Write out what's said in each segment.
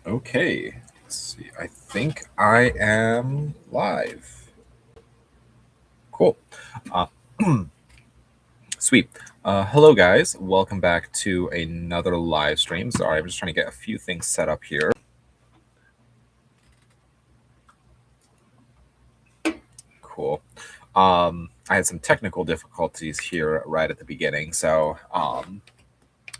Okay, let's see. I think I am live. Cool. Uh, Sweet. Hello, guys. Welcome back to another live stream. Sorry, I'm just trying to get a few things set up here. Cool. I had some technical difficulties here right at the beginning, so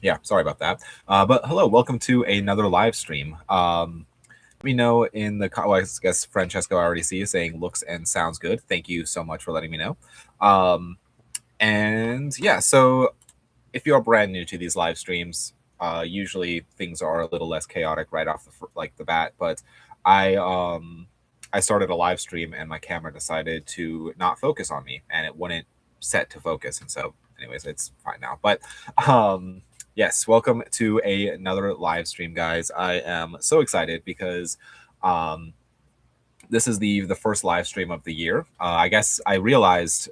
yeah, sorry about that. But hello, welcome to another live stream. Let me know in the well, I guess Francesco I already see you saying looks and sounds good. Thank you so much for letting me know. And yeah, so if you're brand new to these live streams, usually things are a little less chaotic right off the bat. But I started a live stream and my camera decided to not focus on me and it wouldn't set to focus, and so anyways, it's fine now. But yes, welcome to another live stream, guys. I am so excited because this is the first live stream of the year. I guess I realized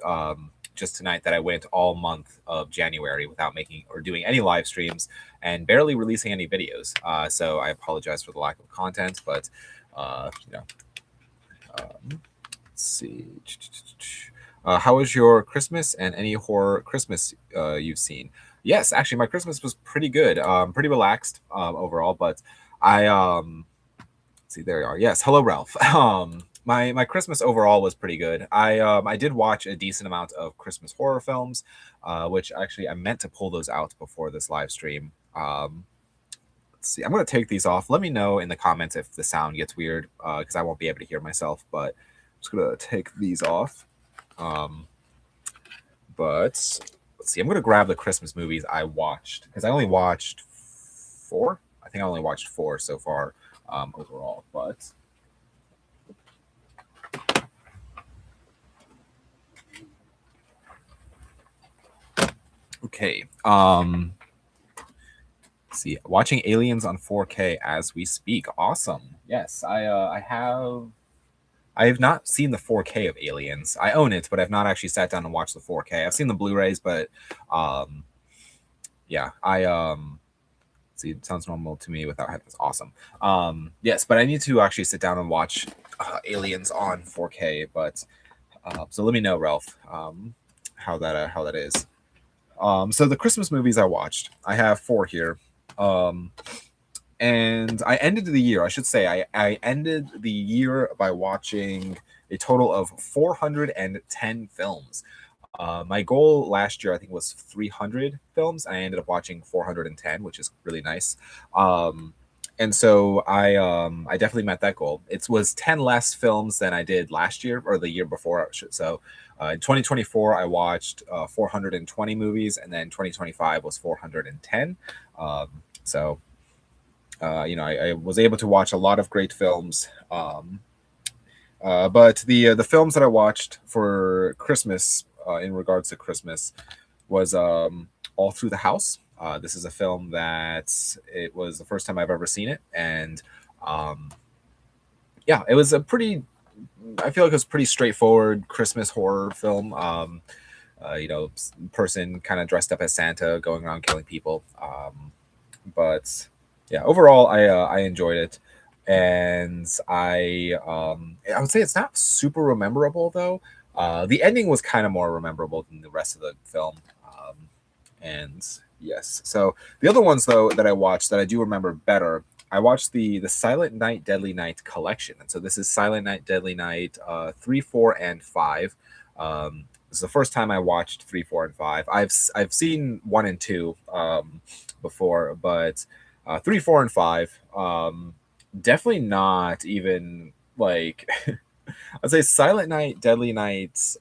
just tonight that I went all month of January without making or doing any live streams and barely releasing any videos. So I apologize for the lack of content, but let's see. How was your Christmas and any horror Christmas you've seen? Yes, actually, my Christmas was pretty good. Pretty relaxed overall, but I see, there you are. Yes, hello, Ralph. My Christmas overall was pretty good. I did watch a decent amount of Christmas horror films, which actually I meant to pull those out before this live stream. Let's see. I'm gonna take these off. Let me know in the comments if the sound gets weird, because I won't be able to hear myself. But I'm just gonna take these off. But let's see. I'm gonna grab the Christmas movies I watched because I only watched 4. I think I only watched 4 so far. Overall, but okay. Let's see, watching Aliens on 4K as we speak. Awesome. Yes, I have not seen the 4K of Aliens. I own it, but I've not actually sat down and watched the 4K. I've seen the Blu-rays, but yeah, see, it sounds normal to me without headphones. Awesome. Yes, but I need to actually sit down and watch Aliens on 4K. But so let me know, Ralph, how that is. So the Christmas movies I watched, I have 4 here. And I ended the year, I should say, I ended the year by watching a total of 410 films. My goal last year, I think, was 300 films. I ended up watching 410, which is really nice. And so I definitely met that goal. It was 10 less films than I did last year or the year before. So in 2024, I watched 420 movies, and then 2025 was 410. So I was able to watch a lot of great films. But the films that I watched for Christmas, in regards to Christmas, was All Through the House. This is a film that it was the first time I've ever seen it, and yeah, it was a pretty. I feel like it was pretty straightforward Christmas horror film. Person kind of dressed up as Santa, going around killing people. But yeah, overall, I enjoyed it, and I would say it's not super memorable though. The ending was kind of more memorable than the rest of the film, and yes. So the other ones though that I watched that I do remember better, I watched the Silent Night, Deadly Night collection, and so this is Silent Night, Deadly Night 3, 4, and 5. This is the first time I watched 3, 4, and 5. I've seen 1 and 2 before, but 3, 4, and 5 definitely not even like I'd say Silent Night, Deadly Night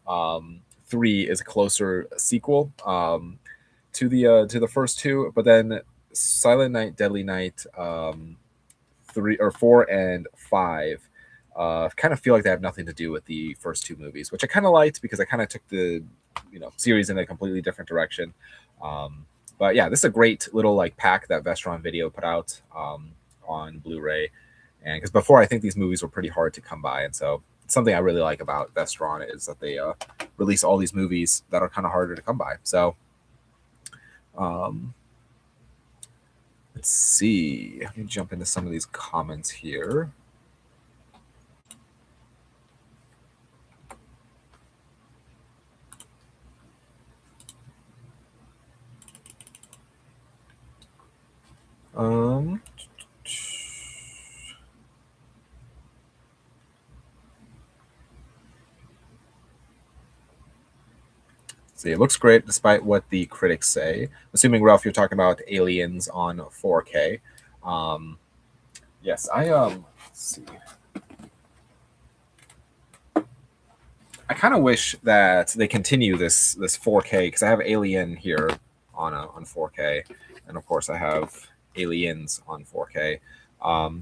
3 is a closer sequel to the first 2, but then Silent Night, Deadly Night 3 or 4 and 5 kind of feel like they have nothing to do with the first 2 movies, which I kind of liked because I kind of took the series in a completely different direction. But yeah, this is a great little like pack that Vestron Video put out on Blu-ray, and because before I think these movies were pretty hard to come by, and so something I really like about Vestron is that they release all these movies that are kind of harder to come by. So Let's see. Let me jump into some of these comments here. Um, see, it looks great despite what the critics say. Assuming, Ralph, you're talking about Aliens on 4K. Yes, let's see. I kind of wish that they continue this 4K because I have Alien here on 4K, and of course I have Aliens on 4K.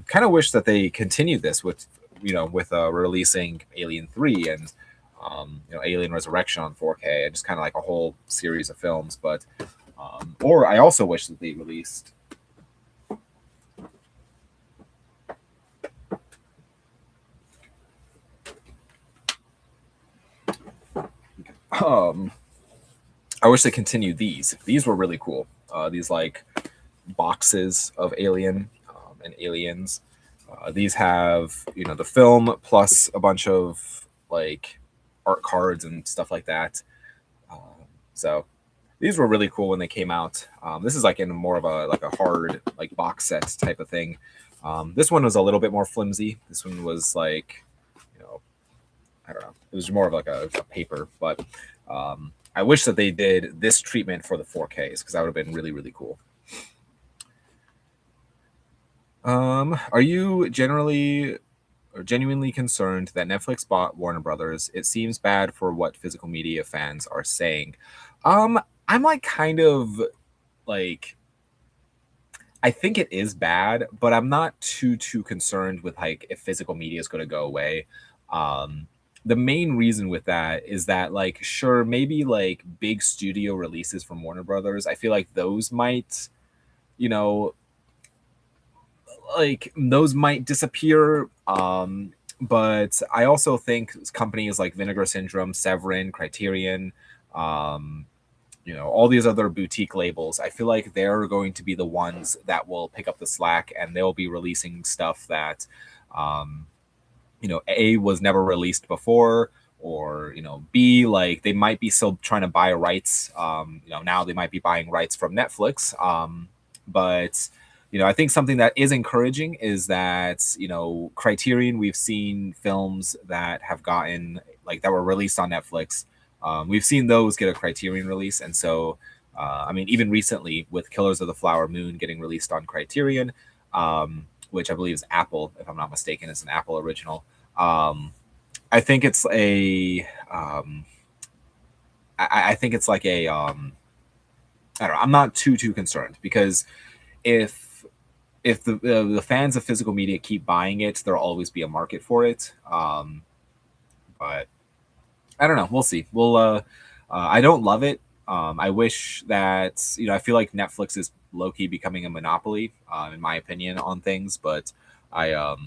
Kind of wish that they continue this with with releasing Alien 3 and Alien Resurrection on 4K, and just kind of like a whole series of films. But or I also wish that they released. I wish they continued these. These were really cool. These like boxes of Alien and Aliens. These have the film plus a bunch of like art cards and stuff like that. So these were really cool when they came out. This is like in more of a hard like box set type of thing. This one was a little bit more flimsy. This one was like, I don't know. It was more of like a paper, but I wish that they did this treatment for the 4Ks because that would have been really, really cool. Are you generally or genuinely concerned that Netflix bought Warner Brothers? It seems bad for what physical media fans are saying. I'm like kind of like I think it is bad, but I'm not too concerned with like if physical media is going to go away. The main reason with that is that like sure maybe like big studio releases from Warner Brothers, I feel like those might you know like those might disappear. But I also think companies like Vinegar Syndrome, Severin, Criterion, um, all these other boutique labels, I feel like they're going to be the ones that will pick up the slack and they'll be releasing stuff that, um, A was never released before, or, B, like they might be still trying to buy rights. Now they might be buying rights from Netflix. But I think something that is encouraging is that, Criterion, we've seen films that have gotten like that were released on Netflix. We've seen those get a Criterion release. And so, I mean, even recently with Killers of the Flower Moon getting released on Criterion, which I believe is Apple, if I'm not mistaken, it's an Apple original. I think it's I think it's like I don't know. I'm not too concerned because if the fans of physical media keep buying it, there'll always be a market for it. But I don't know. We'll see. I don't love it. I wish that I feel like Netflix is low key becoming a monopoly, in my opinion, on things. But I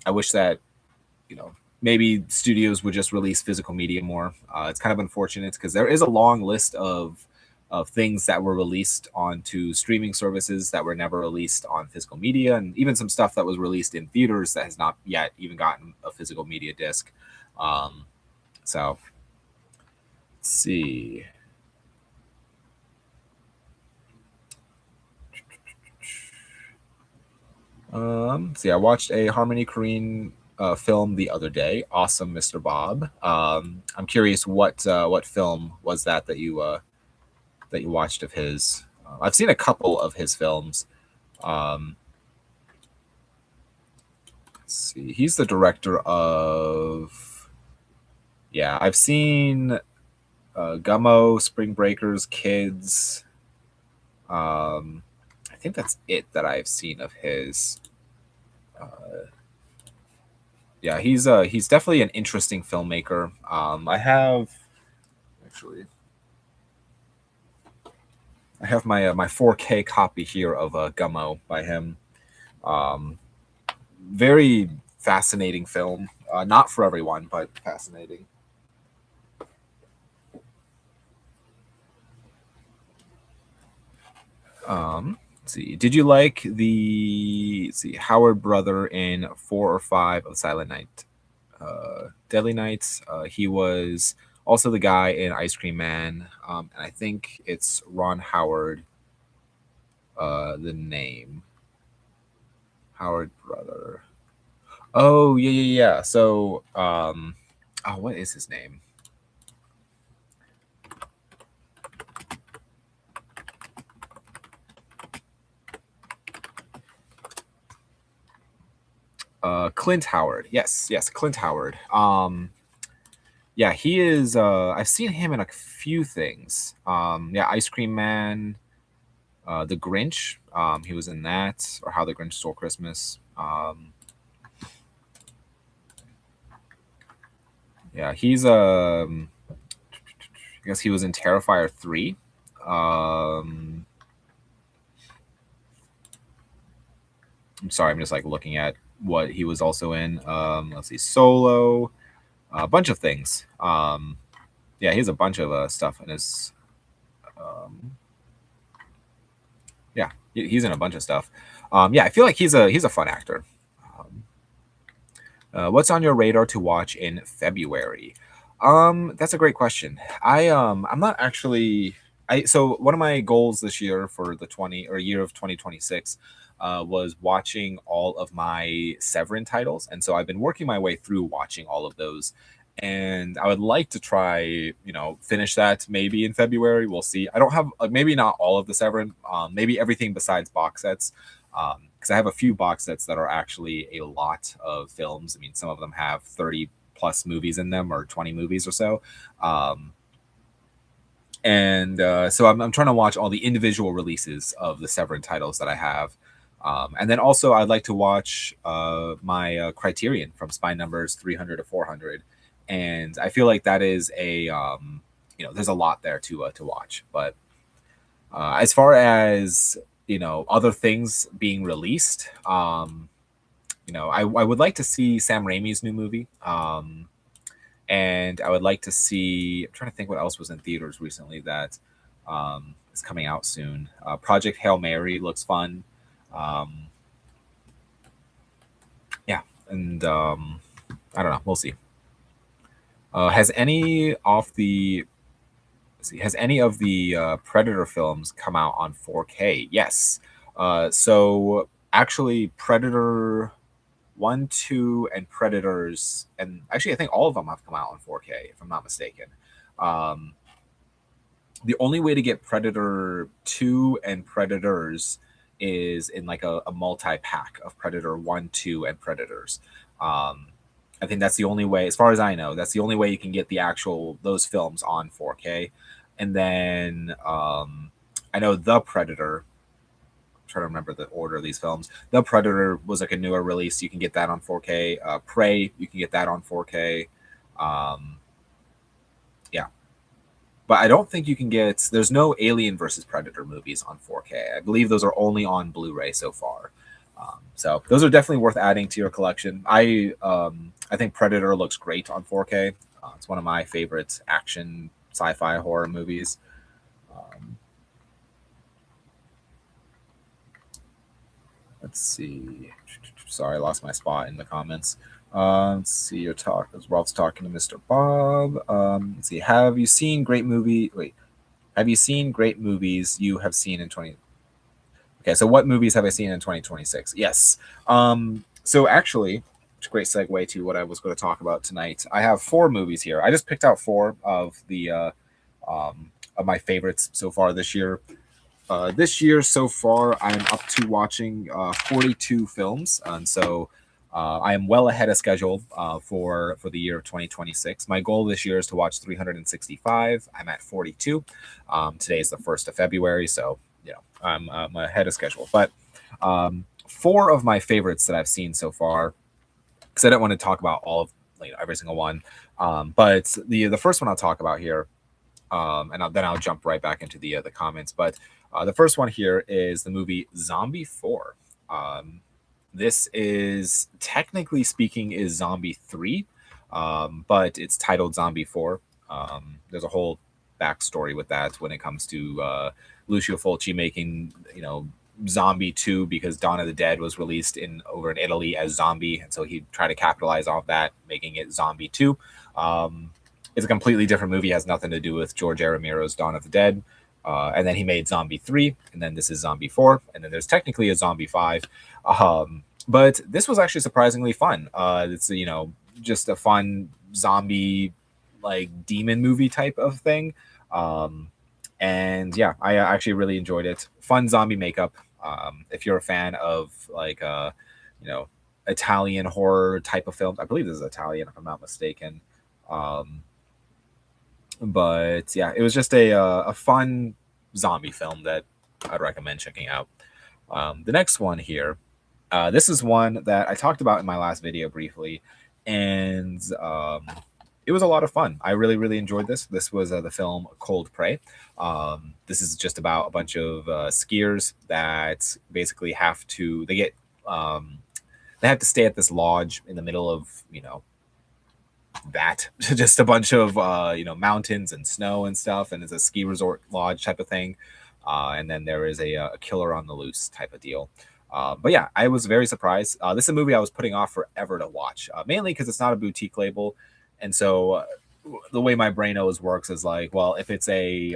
wish that maybe studios would just release physical media more. It's kind of unfortunate because there is a long list of things that were released onto streaming services that were never released on physical media, and even some stuff that was released in theaters that has not yet even gotten a physical media disc. So let's see. See, I watched a Harmony Korine film the other day. Awesome, Mr. Bob. I'm curious what film was that you watched of his? I've seen a couple of his films. Let's see. He's the director of. Yeah, I've seen Gummo, Spring Breakers, Kids. I think that's it that I've seen of his. Yeah, he's definitely an interesting filmmaker. I have actually. I have my 4K copy here of Gummo by him. Very fascinating film. Not for everyone, but fascinating. Let's see. Did you like the Howard brother in 4 or 5 of Silent Night? Deadly Nights. He was also the guy in Ice Cream Man, and I think it's Ron Howard. The name Howard brother. Oh yeah. So oh, what is his name? Clint Howard. Yes, Clint Howard. Yeah, he is. I've seen him in a few things. Yeah, Ice Cream Man, The Grinch. He was in that, or How the Grinch Stole Christmas. Yeah, he's I guess he was in Terrifier 3. I'm sorry, I'm just like looking at what he was also in. Let's see, Solo, a bunch of things. Yeah, he has a bunch of stuff in his. Yeah, he's in a bunch of stuff. Yeah, I feel like he's a fun actor. What's on your radar to watch in February? That's a great question. I'm not actually. So one of my goals this year for the year of 2026 was watching all of my Severin titles, and so I've been working my way through watching all of those. And I would like to try, finish that maybe in February. We'll see. I don't have maybe not all of the Severin, maybe everything besides box sets. Because I have a few box sets that are actually a lot of films. I mean, some of them have 30 plus movies in them, or 20 movies or so. And so I'm trying to watch all the individual releases of the Severin titles that I have. And then also I'd like to watch my Criterion from Spine Numbers 300 to 400. And I feel like that is there's a lot there to watch. But as far as other things being released, I would like to see Sam Raimi's new movie, and I would like to see. I'm trying to think what else was in theaters recently that is coming out soon. Project Hail Mary looks fun. Yeah, and I don't know. We'll see. Has any of the Predator films come out on 4K? Yes. So actually, Predator 1, 2, and Predators, and actually, I think all of them have come out on 4K, if I'm not mistaken. The only way to get Predator 2 and Predators is in like a multi pack of Predator 1, 2, and Predators. I think that's the only way, as far as I know, that's the only way you can get those films on 4K. And then I know The Predator. I'm trying to remember the order of these films. The Predator was like a newer release. You can get that on 4K. Prey, you can get that on 4K. Yeah, but I don't think you can get. There's no Alien versus Predator movies on 4K. I believe those are only on Blu-ray so far. So those are definitely worth adding to your collection. I think Predator looks great on 4K. It's one of my favorite action sci-fi horror movies. Let's see. Sorry, I lost my spot in the comments. Let's see. Your talk as Ralph's talking to Mr. Bob. Let's see. Have you seen great movie? Wait. Have you seen great movies you have seen in 20? Okay, so what movies have I seen in 2026? Yes. So actually, it's a great segue to what I was going to talk about tonight. I have 4 movies here. I just picked out 4 of of my favorites so far this year. This year so far, I'm up to watching 42 films, and so I am well ahead of schedule for the year of 2026. My goal this year is to watch 365. I'm at 42. Today is the 1st of February, so I'm ahead of schedule. But 4 of my favorites that I've seen so far, because I don't want to talk about all of every single one, but the first one I'll talk about here, and then I'll jump right back into the comments. But the first one here is the movie Zombie 4. This is, technically speaking, is Zombie 3, but it's titled Zombie 4. There's a whole backstory with that when it comes to Lucio Fulci making, Zombie 2 because Dawn of the Dead was released over in Italy as Zombie, and so he tried to capitalize off that, making it Zombie 2. It's a completely different movie, has nothing to do with George A. Romero's Dawn of the Dead. And then he made Zombie 3, and then this is Zombie 4, and then there's technically a Zombie 5. But this was actually surprisingly fun. It's, just a fun zombie, like, demon movie type of thing. And yeah, I actually really enjoyed it. Fun zombie makeup. If you're a fan of, like, Italian horror type of films, I believe this is Italian if I'm not mistaken. But yeah, it was just a fun zombie film that I'd recommend checking out. The next one here, this is one that I talked about in my last video briefly, and it was a lot of fun. I really, really enjoyed this. This was the film Cold Prey. This is just about a bunch of skiers that basically they have to stay at this lodge in the middle of, that just a bunch of mountains and snow and stuff, and it's a ski resort lodge type of thing. And then there is a killer on the loose type of deal. But yeah, I was very surprised. This is a movie I was putting off forever to watch, mainly because it's not a boutique label. And so the way my brain always works is like, well, if it's a,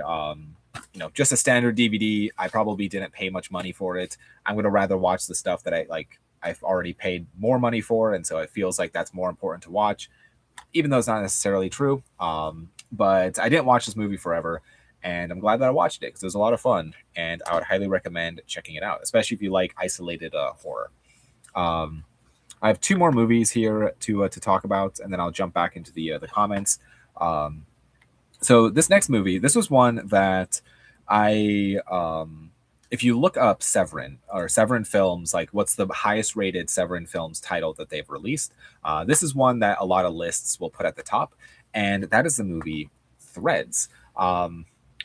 just a standard DVD, I probably didn't pay much money for it. I'm going to rather watch the stuff that I've already paid more money for. And so it feels like that's more important to watch, even though it's not necessarily true. But I didn't watch this movie forever. And I'm glad that I watched it because it was a lot of fun, and I would highly recommend checking it out, especially if you like isolated horror. I have two more movies here to talk about, and then I'll jump back into the comments. So this next movie, this was one that if you look up Severin or Severin Films, like what's the highest rated Severin Films title that they've released, this is one that a lot of lists will put at the top, and that is the movie Threads.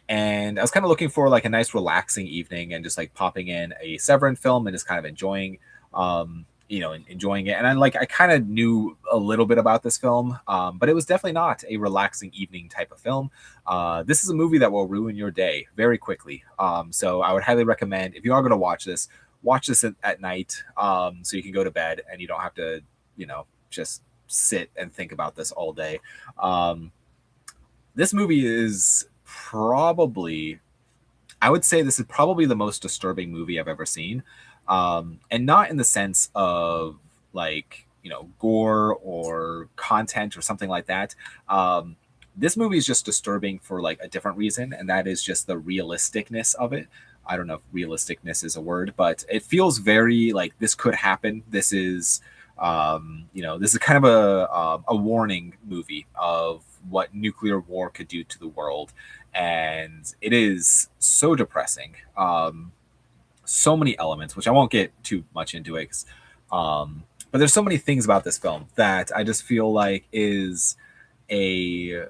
And I was kind of looking for like a nice relaxing evening and just like popping in a Severin film and just kind of enjoying enjoying it. And I kind of knew a little bit about this film, but it was definitely not a relaxing evening type of film. This is a movie that will ruin your day very quickly. So I would highly recommend, if you are going to watch this at night, so you can go to bed and you don't have to, just sit and think about this all day. This movie is I would say this is probably the most disturbing movie I've ever seen. And not in the sense of like, gore or content or something like that. This movie is just disturbing for like a different reason, and that is just the realisticness of it. I don't know if realisticness is a word, but it feels very like this could happen. This is, this is kind of a warning movie of what nuclear war could do to the world. And it is so depressing. So many elements, which I won't get too much into it. But there's so many things about this film that I just feel like is a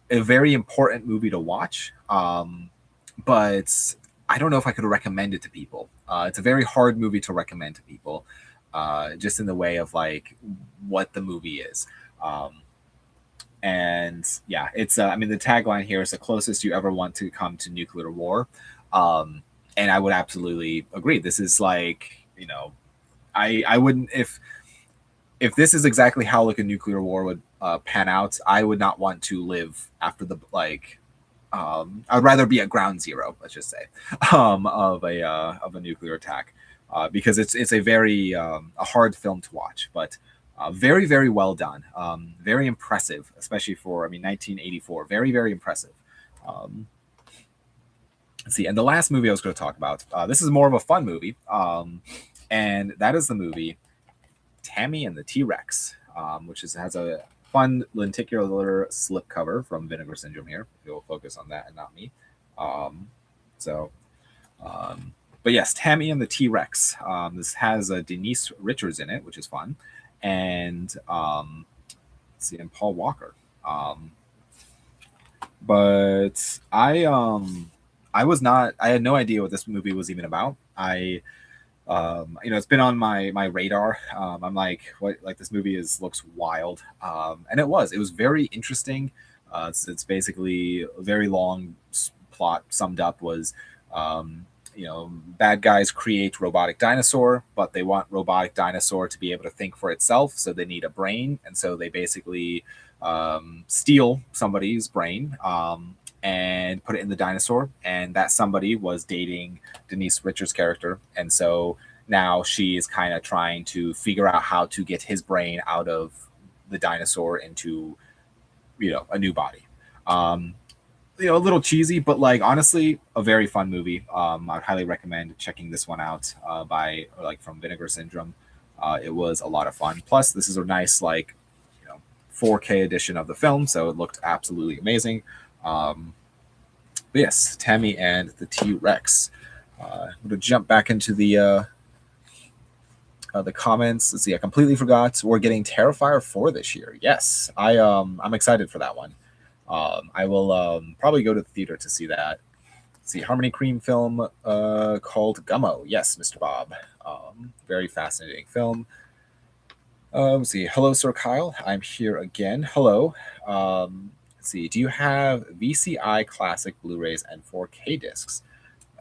very important movie to watch. But I don't know if I could recommend it to people. It's a very hard movie to recommend to people, just in the way of like what the movie is. And yeah, it's the tagline here is the closest you ever want to come to nuclear war. And I would absolutely agree. This is like, I wouldn't, if this is exactly how like a nuclear war would pan out, I would not want to live after I'd rather be at ground zero, let's just say, of a nuclear attack, because it's a very a hard film to watch, but very, very well done. Very impressive, especially for 1984. Very, very impressive. Let's see. And the last movie I was going to talk about, this is more of a fun movie, and that is the movie Tammy and the T-Rex, which has a fun lenticular slipcover from Vinegar Syndrome here. You'll focus on that and not me. But yes, Tammy and the T-Rex. This has Denise Richards in it, which is fun. And let's see, and Paul Walker. But I had no idea what this movie was even about. It's been on my radar. I'm like, what? Like, this movie looks wild, and it was very interesting. It's basically a very long plot. Summed up was bad guys create robotic dinosaur, but they want robotic dinosaur to be able to think for itself, so they need a brain, and so they basically steal somebody's brain and put it in the dinosaur, and that somebody was dating Denise Richards' character, and so now she is kind of trying to figure out how to get his brain out of the dinosaur into a new body. A little cheesy, but like honestly, a very fun movie. I'd highly recommend checking this one out from Vinegar Syndrome. It was a lot of fun. Plus, this is a nice 4K edition of the film, so it looked absolutely amazing. But yes, Tammy and the T-Rex. I'm going to jump back into the comments. Let's see. I completely forgot we're getting Terrifier 4 this year. Yes, I'm excited for that one. I will probably go to the theater to see that. Let's see, Harmony Cream film called Gummo. Yes, Mr. Bob. Very fascinating film. Let's see. Hello, Sir Kyle. I'm here again. Hello. Let's see. Do you have VCI Classic Blu-rays and 4K discs?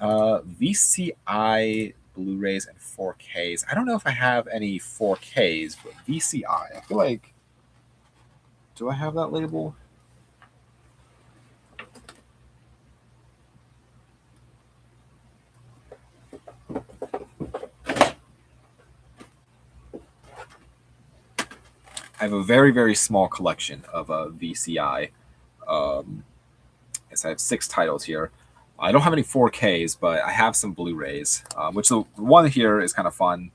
VCI Blu-rays and 4Ks. I don't know if I have any 4Ks, but VCI. I feel like. Do I have that label? I have a very, very small collection of VCI. Yes, I have 6 titles here. I don't have any 4Ks, but I have some Blu-rays, which the one here is kind of fun,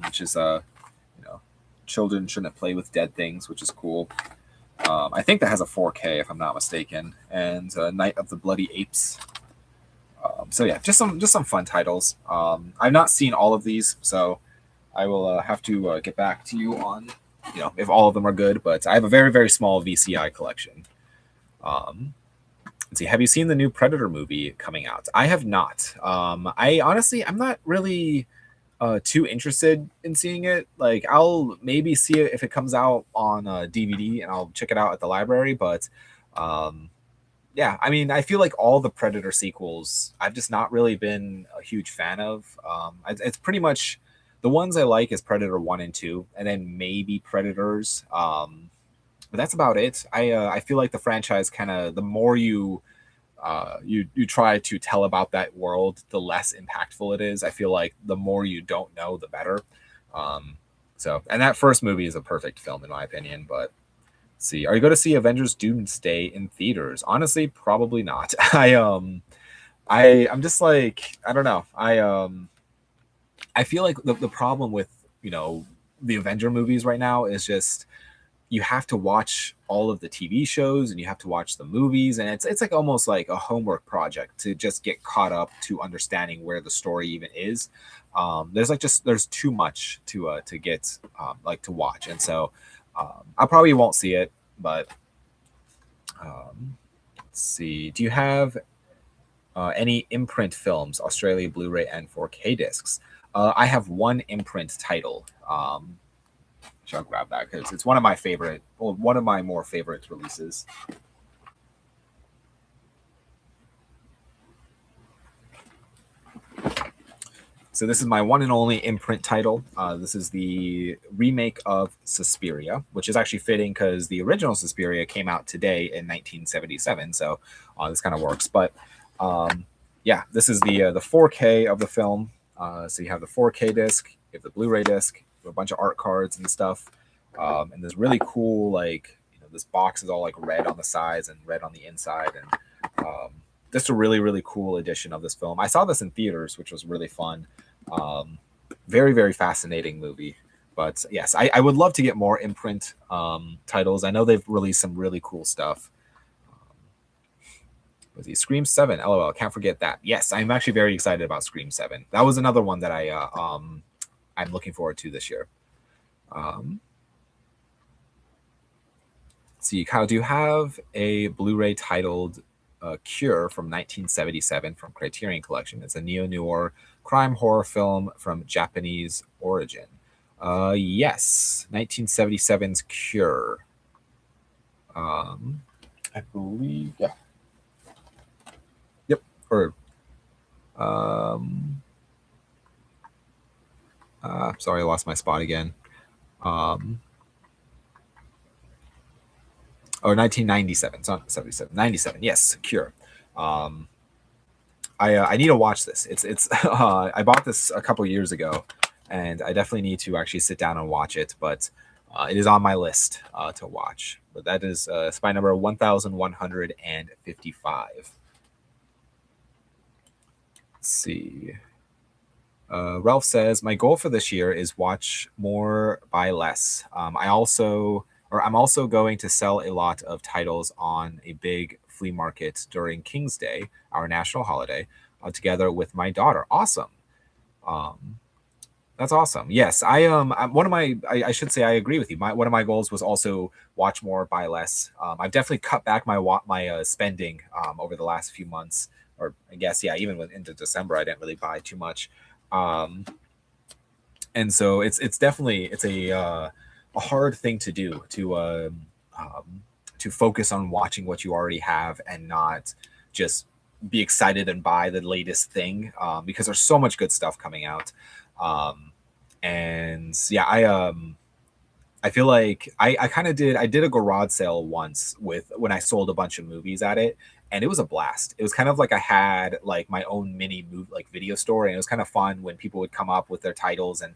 which is, Children Shouldn't Play with Dead Things, which is cool. I think that has a 4K, if I'm not mistaken, and Night of the Bloody Apes. So yeah, just some fun titles. I've not seen all of these, so I will have to get back to you on if all of them are good, but I have a very, very small VCI collection. Let's see. Have you seen the new Predator movie coming out? I have not. I honestly, I'm not really too interested in seeing it. Like, I'll maybe see it if it comes out on DVD, and I'll check it out at the library. But yeah, I mean, I feel like all the Predator sequels, I've just not really been a huge fan of. It's pretty much the ones I like is Predator 1 and 2, and then maybe Predators. But that's about it. I feel like the franchise kind of, the more you try to tell about that world, the less impactful it is. I feel like the more you don't know, the better. And that first movie is a perfect film in my opinion. But let's see, are you going to see Avengers Doomsday in theaters? Honestly, probably not. I'm just like, I don't know. I feel like the problem with the Avenger movies right now is just you have to watch all of the TV shows and you have to watch the movies, and it's like almost like a homework project to just get caught up to understanding where the story even is. There's too much to get to watch, and so I probably won't see it. But let's see. Do you have any imprint films, Australia Blu-ray and 4K discs? I have one imprint title. I'll grab that because it's one of my more favorite releases. So this is my one and only imprint title. This is the remake of Suspiria, which is actually fitting because the original Suspiria came out today in 1977. So this kind of works. But yeah, this is the 4K of the film. So you have the 4K disc, you have the Blu-ray disc, a bunch of art cards and stuff, and this really cool this box is all like red on the sides and red on the inside, and just a really, really cool edition of this film. I saw this in theaters, which was really fun. Very, very fascinating movie. But yes, I would love to get more imprint titles. I know they've released some really cool stuff. Was he Scream 7? LOL, can't forget that. Yes, I'm actually very excited about Scream 7. That was another one that I'm looking forward to this year. See, Kyle, do you have a Blu-ray titled Cure from 1977 from Criterion Collection? It's a neo-noir crime horror film from Japanese origin. Yes, 1977's Cure. I believe, yeah. Yep, or Um, Sorry, I lost my spot again. Um, or 1997. It's not 77. 97. Yes, Cure. Um, I need to watch this. It's I bought this a couple years ago, and I definitely need to actually sit down and watch it. But it is on my list to watch. But that is spy number 1155. Let's see. Ralph says, my goal for this year is watch more, buy less. I'm also going to sell a lot of titles on a big flea market during King's Day, our national holiday, together with my daughter. Awesome. Um, that's awesome. Yes, one of my I should say I agree with you. One of my goals was also watch more, buy less. I've definitely cut back my spending over the last few months, or I guess yeah, even into December, I didn't really buy too much. Um, and so it's definitely it's a hard thing to do to focus on watching what you already have and not just be excited and buy the latest thing because there's so much good stuff coming out. um, and yeah, I feel like I kind of did. I did a garage sale once with when I sold a bunch of movies at it, and it was a blast. It was kind of like I had like my own mini movie like video store, and it was kind of fun when people would come up with their titles, and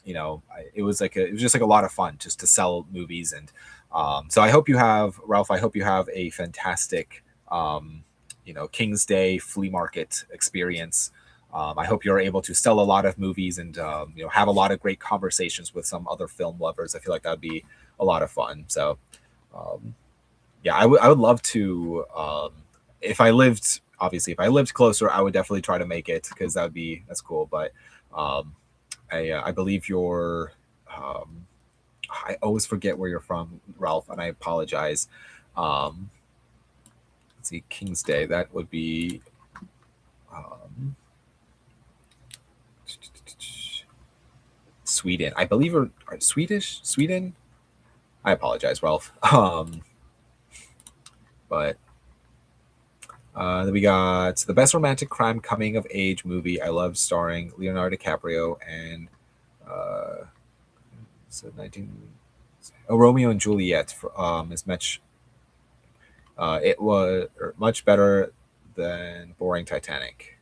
it was it was just like a lot of fun just to sell movies. And so I hope you have, Ralph. I hope you have a fantastic King's Day flea market experience. I hope you're able to sell a lot of movies and have a lot of great conversations with some other film lovers. I feel like that'd be a lot of fun. So, um, yeah, I would love to. If I lived, obviously, if I lived closer, I would definitely try to make it because that's cool. But um, I believe you're. I always forget where you're from, Ralph, and I apologize. Um, let's see, King's Day. That would be. Um, Sweden. I believe are Swedish. Sweden. I apologize, Ralph. But then we got the best romantic crime coming of age movie I love, starring Leonardo DiCaprio and so 19. Oh, Romeo and Juliet is much. It was much better than boring Titanic.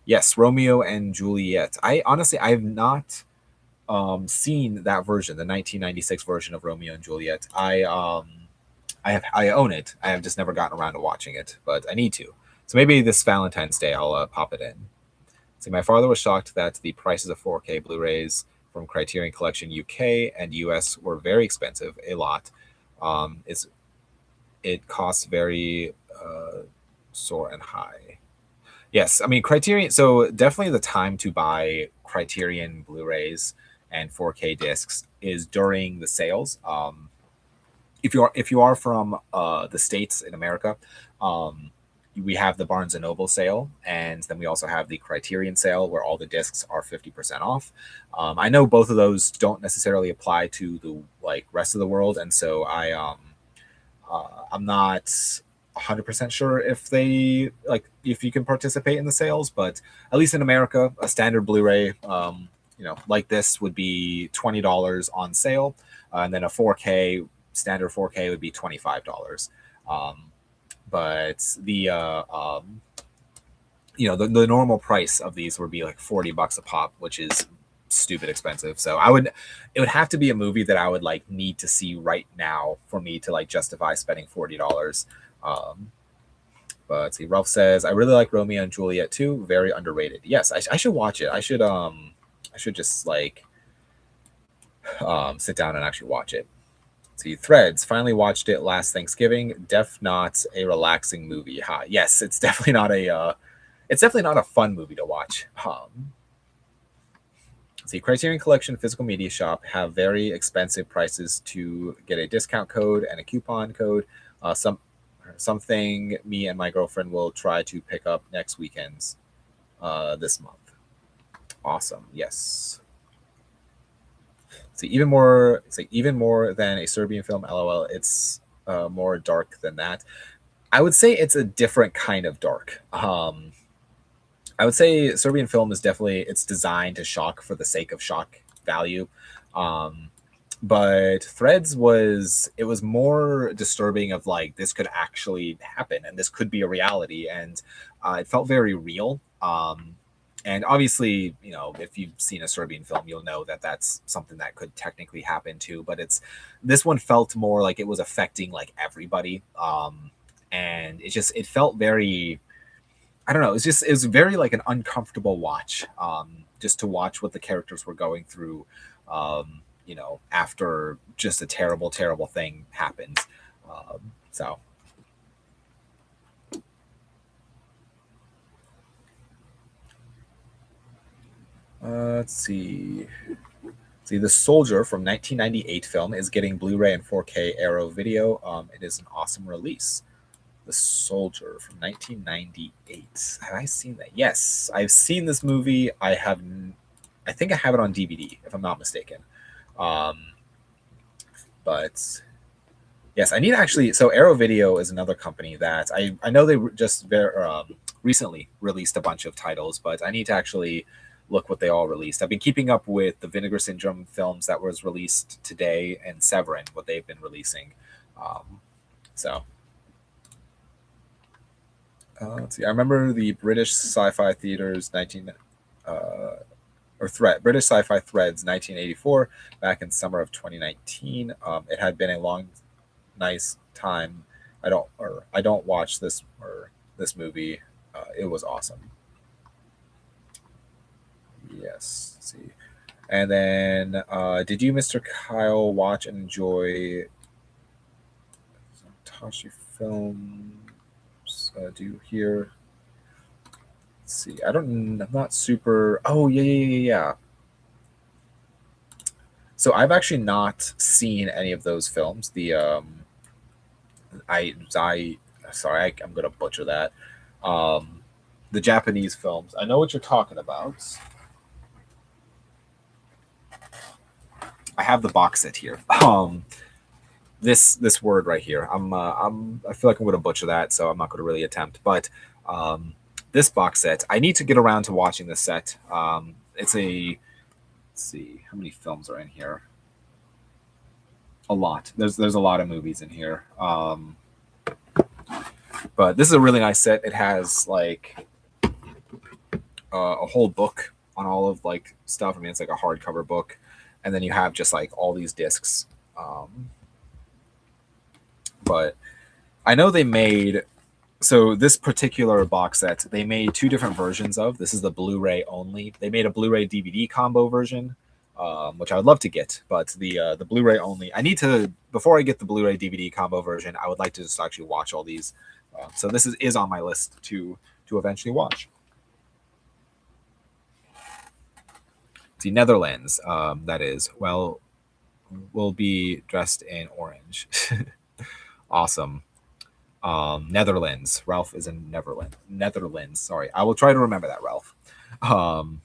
Yes, Romeo and Juliet. I have not seen that version, the 1996 version of Romeo and Juliet. I own it. I have just never gotten around to watching it, but I need to. So maybe this Valentine's Day I'll pop it in. See, my father was shocked that the prices of 4K Blu-rays from Criterion Collection UK and US were very expensive. A lot. It costs very soar and high. Yes, I mean Criterion. So definitely the time to buy Criterion Blu-rays and 4K discs is during the sales. If you are from the States in America, we have the Barnes and Noble sale, and then we also have the Criterion sale where all the discs are 50% off. I know both of those don't necessarily apply to the rest of the world, and so I'm not 100% sure if they if you can participate in the sales, but at least in America, a standard Blu-ray, like this would be $20 on sale, and then a 4K standard 4K would be $25. But the normal price of these would be like $40 a pop, which is stupid expensive. So it would have to be a movie that I would need to see right now for me to justify spending $40. But let's see, Ralph says, I really like Romeo and Juliet too. Very underrated. Yes, I should watch it. I should just sit down and actually watch it. See, Threads finally watched it last Thanksgiving. Not a relaxing movie. Yes, it's definitely not a fun movie to watch. See, Criterion Collection physical media shop have very expensive prices to get a discount code and a coupon code. Something me and my girlfriend will try to pick up next weekends this month. Awesome. Yes. See, even more. It's even more than a Serbian film. LOL. It's more dark than that. I would say it's a different kind of dark. I would say Serbian film is definitely it's designed to shock for the sake of shock value. Um, but Threads was it was more disturbing of like this could actually happen and this could be a reality, and it felt very real. And obviously, you know, if you've seen a Serbian film, you'll know that that's something that could technically happen too. But it's this one felt more like it was affecting like everybody, and it felt very I don't know. It was very like an uncomfortable watch. Just to watch what the characters were going through. You know, after just a terrible, terrible thing happened. So let's see. See, The Soldier from 1998 film is getting Blu-ray and 4K Arrow video. It is an awesome release. The Soldier from 1998. Have I seen that? Yes, I've seen this movie. I think I have it on DVD, if I'm not mistaken. Um, but yes, I need to actually. So Arrow Video is another company that I know they just recently released a bunch of titles, but I need to actually look what they all released. I've been keeping up with the Vinegar Syndrome films that was released today and Severin, what they've been releasing. So let's see. I remember the British Sci-Fi Theaters 19 or Thread British Sci-Fi Threads 1984 back in summer of 2019. It had been a long, nice time. I don't watch this movie. It was awesome. Yes. Let's see. And then, did you, Mr. Kyle, watch and enjoy Tashi films? Do you hear? Let's see. I'm not super. Oh yeah, yeah, yeah, yeah. So I've actually not seen any of those films. I sorry, I'm gonna butcher that. Um, the Japanese films. I know what you're talking about. I have the box set here. This word right here. I feel like I'm gonna butcher that, so I'm not gonna really attempt. But this box set, I need to get around to watching this set. It's a let's see how many films are in here. A lot. There's a lot of movies in here. But this is a really nice set. It has like a whole book on all of like stuff. I mean, it's like a hardcover book, and then you have just like all these discs. But I know they made so this particular box set they made two different versions of. This is the Blu-ray only. They made a Blu-ray DVD combo version, which I would love to get, but the Blu-ray only. I need to before I get the Blu-ray DVD combo version. I would like to just actually watch all these. So this is on my list to eventually watch. See, Netherlands. That is will be dressed in orange. Awesome. Netherlands. Ralph is in Netherlands. Sorry, I will try to remember that, Ralph. Um,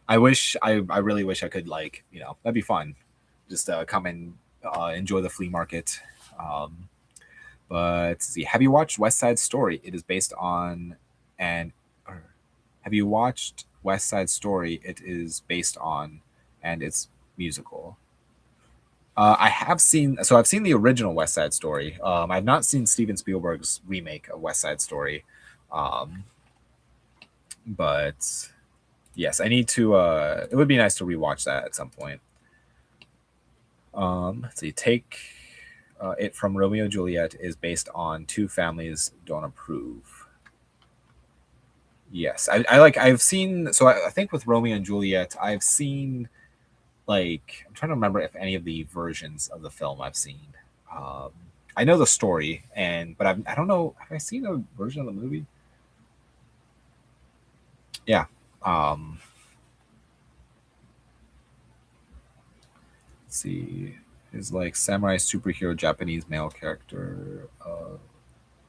I really wish I could like that'd be fun. Just come and enjoy the flea market. Um, but let's see, have you watched West Side Story? It is based on and have you watched West Side Story? It is based on and it's musical. I have seen so I've seen the original West Side Story. I've not seen Steven Spielberg's remake of West Side Story, um, but yes, I need to. It would be nice to rewatch that at some point. Let's see. Take it from Romeo and Juliet is based on two families don't approve. Yes, I like. I've seen. So I think with Romeo and Juliet, I've seen like I'm trying to remember if any of the versions of the film I've seen. Um, I know the story, but I don't know. Have I seen a version of the movie? Yeah. Um, let's see. Is like samurai superhero Japanese male character.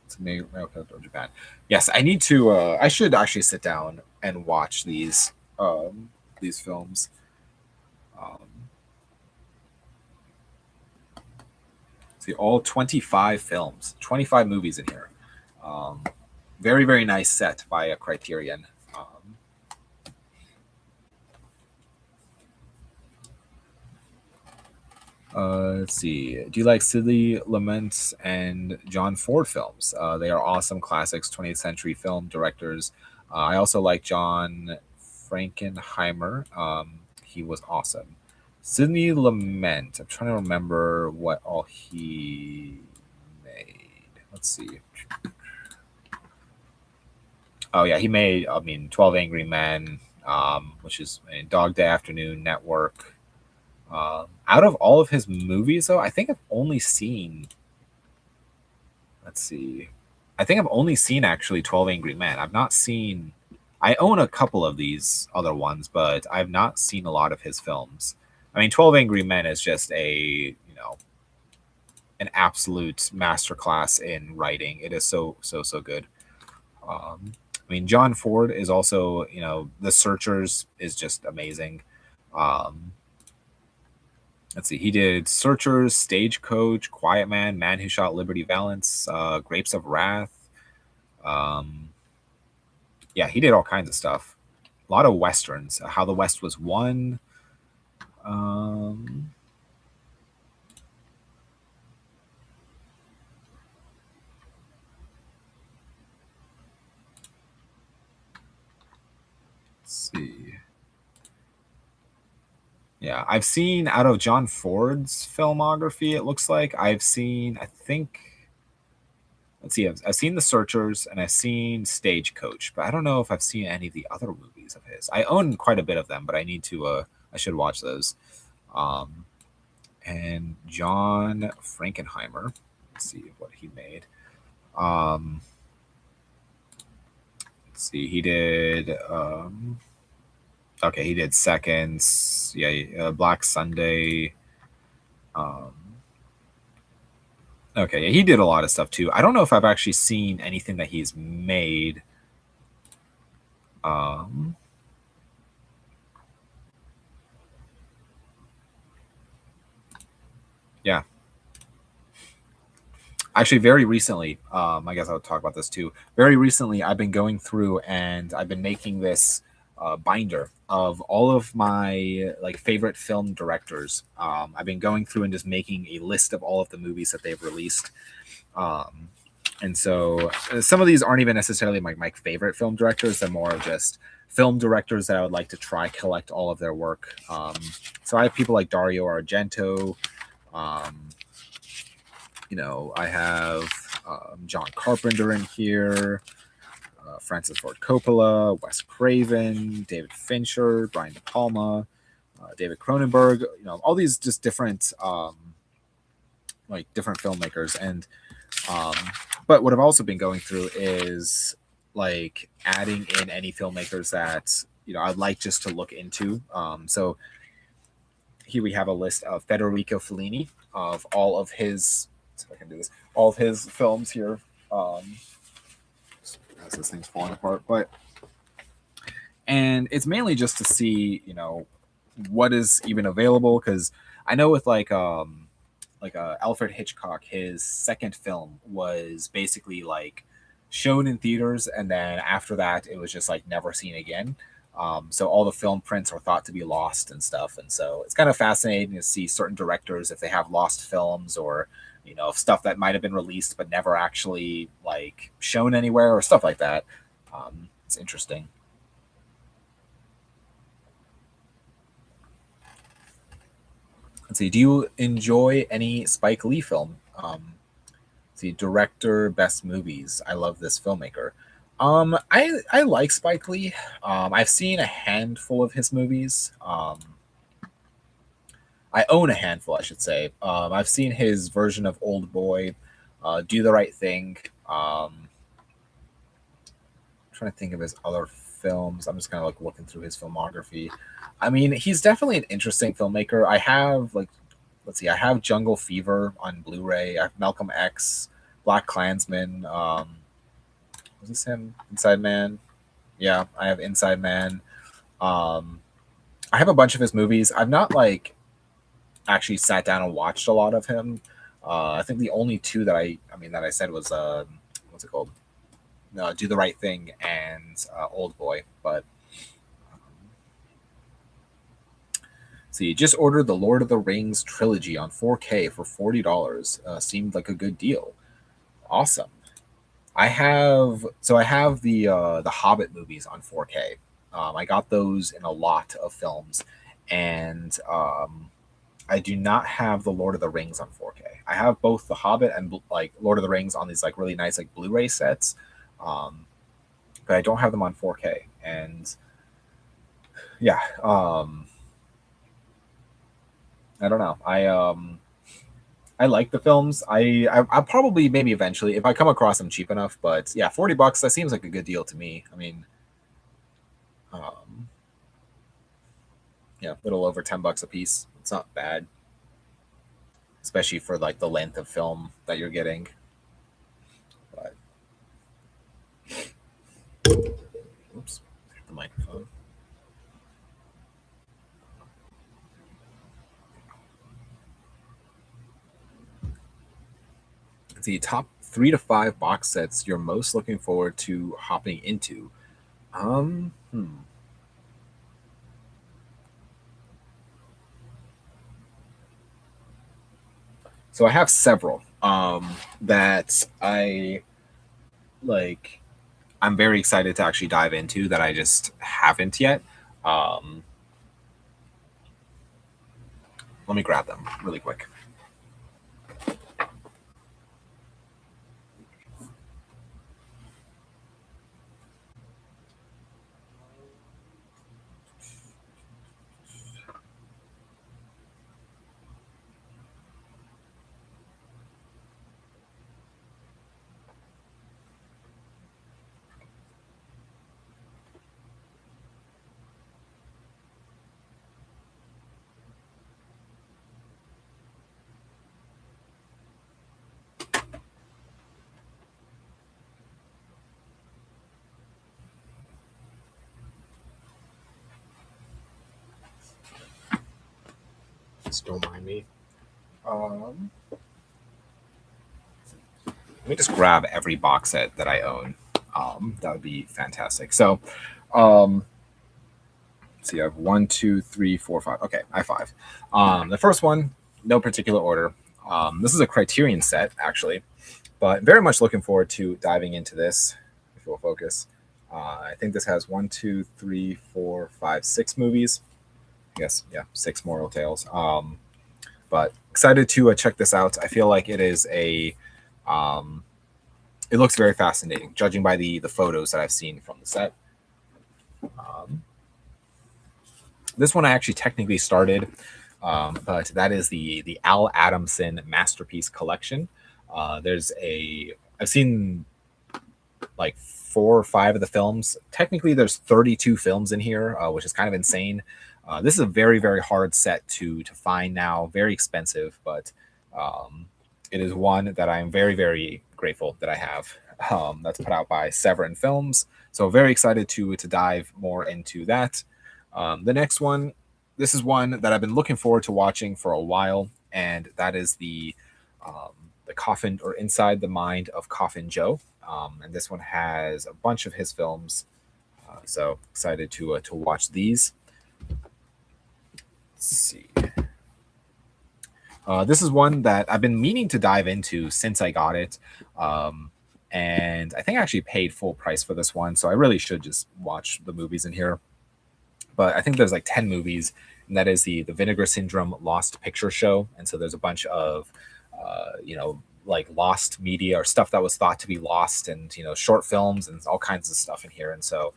It's a male character of Japan. Yes, I need to. I should actually sit down and watch these films. Um, see, all 25 films, 25 movies in here. Um, very very nice set by a Criterion. Let's see. Do you like Sidney Lumet and John Ford films? They are awesome classics, 20th century film directors. I also like John Frankenheimer. He was awesome. Sidney Lumet. I'm trying to remember what all he made. Let's see. Oh yeah, he made. I mean, 12 Angry Men, which is Dog Day Afternoon, Network. Out of all of his movies, though, I think I've only seen. Let's see. I think I've only seen actually 12 Angry Men. I've not seen. I own a couple of these other ones, but I've not seen a lot of his films. I mean, 12 Angry Men is just an absolute masterclass in writing. It is so good. I mean, John Ford is also, The Searchers is just amazing. Um, let's see, he did Searchers, Stagecoach, Quiet Man, Man Who Shot Liberty Valance, Grapes of Wrath. Yeah, he did all kinds of stuff. A lot of westerns. How the West Was Won. Um, let's see. Yeah, I've seen out of John Ford's filmography, it looks like I've seen, I think, let's see, I've seen The Searchers and I've seen Stagecoach, but I don't know if I've seen any of the other movies of his. I own quite a bit of them, but I should watch those. Um, and John Frankenheimer, let's see what he made. Um, let's see, he did, okay, he did Seconds, yeah, Black Sunday. Um, okay, yeah, he did a lot of stuff too. I don't know if I've actually seen anything that he's made. Um, yeah, actually, very recently, I guess I'll talk about this too. Very recently, I've been going through and I've been making this binder of all of my like favorite film directors. I've been going through and just making a list of all of the movies that they've released. Um, and so some of these aren't even necessarily my favorite film directors. They're more of just film directors that I would like to try collect all of their work. So I have people like Dario Argento. Um, I have John Carpenter in here, Francis Ford Coppola, Wes Craven, David Fincher, Brian De Palma, David Cronenberg. All these just different different filmmakers. And um, but what I've also been going through is like adding in any filmmakers that I'd like just to look into. So here we have a list of Federico Fellini of all of his. See if I can do this. All of his films here. As this thing's falling apart, and it's mainly just to see what is even available, because I know with Alfred Hitchcock, his second film was basically like shown in theaters, and then after that it was just like never seen again. So all the film prints are thought to be lost and stuff, and so it's kind of fascinating to see certain directors if they have lost films, or stuff that might have been released but never actually like shown anywhere or stuff like that. It's interesting. Let's see. Do you enjoy any Spike Lee film? Let's see, director, best movies. I love this filmmaker. I like Spike Lee. I've seen a handful of his movies. I own a handful, I should say. I've seen his version of Old Boy, Do the Right Thing. Trying to think of his other films. I'm just kind of like looking through his filmography. I mean, he's definitely an interesting filmmaker. I have let's see, I have Jungle Fever on Blu-ray. I have Malcolm X, Black Klansman. Was this him? Inside Man. Yeah, I have Inside Man. Um, I have a bunch of his movies. I've not like actually sat down and watched a lot of him. I think the only two that I said was what's it called? Do the Right Thing and Old Boy. But So you just ordered the Lord of the Rings trilogy on 4K for $40. Seemed like a good deal. Awesome. I have the Hobbit movies on 4K. I got those in a lot of films, and I do not have the Lord of the Rings on 4K. I have both the Hobbit and like Lord of the Rings on these like really nice like Blu-ray sets, um, but I don't have them on 4K. And yeah, I don't know. I like the films. I'll probably maybe eventually if I come across them cheap enough. But yeah, $40 that seems like a good deal to me. I mean, um, yeah, a little over $10 a piece. It's not bad, especially for like the length of film that you're getting. But oops, the microphone. The top 3 to 5 box sets you're most looking forward to hopping into. Um, hmm. So I have several that I like. I'm very excited to actually dive into that I just haven't yet. Um, Let me grab them really quick. Just don't mind me. Let me just grab every box set that I own. That would be fantastic. So, um, let's see, I have one, two, three, four, five. Okay, I have five. The first one, no particular order. This is a Criterion set, actually, but very much looking forward to diving into this. If you'll focus, I think this has one, two, three, four, five, 6 movies. I guess, yeah, 6 Mortal Tales. But excited to check this out. I feel like it is um, it looks very fascinating, judging by the photos that I've seen from the set. Um, this one I actually technically started, but that is the Al Adamson Masterpiece Collection. There's a I've seen like 4 or 5 of the films. Technically, there's 32 films in here, which is kind of insane. This is a very very hard set to find now. Very expensive, but it is one that I'm very very grateful that I have. That's put out by Severin Films. So very excited to dive more into that. The next one, this is one that I've been looking forward to watching for a while, and that is the Coffin or Inside the Mind of Coffin Joe. And this one has a bunch of his films. So excited to watch these. Let's see. This is one that I've been meaning to dive into since I got it. And I think I actually paid full price for this one. So I really should just watch the movies in here. But I think there's like 10 movies, and that is the Vinegar Syndrome Lost Picture Show. And so there's a bunch of, like lost media or stuff that was thought to be lost, and short films and all kinds of stuff in here. And so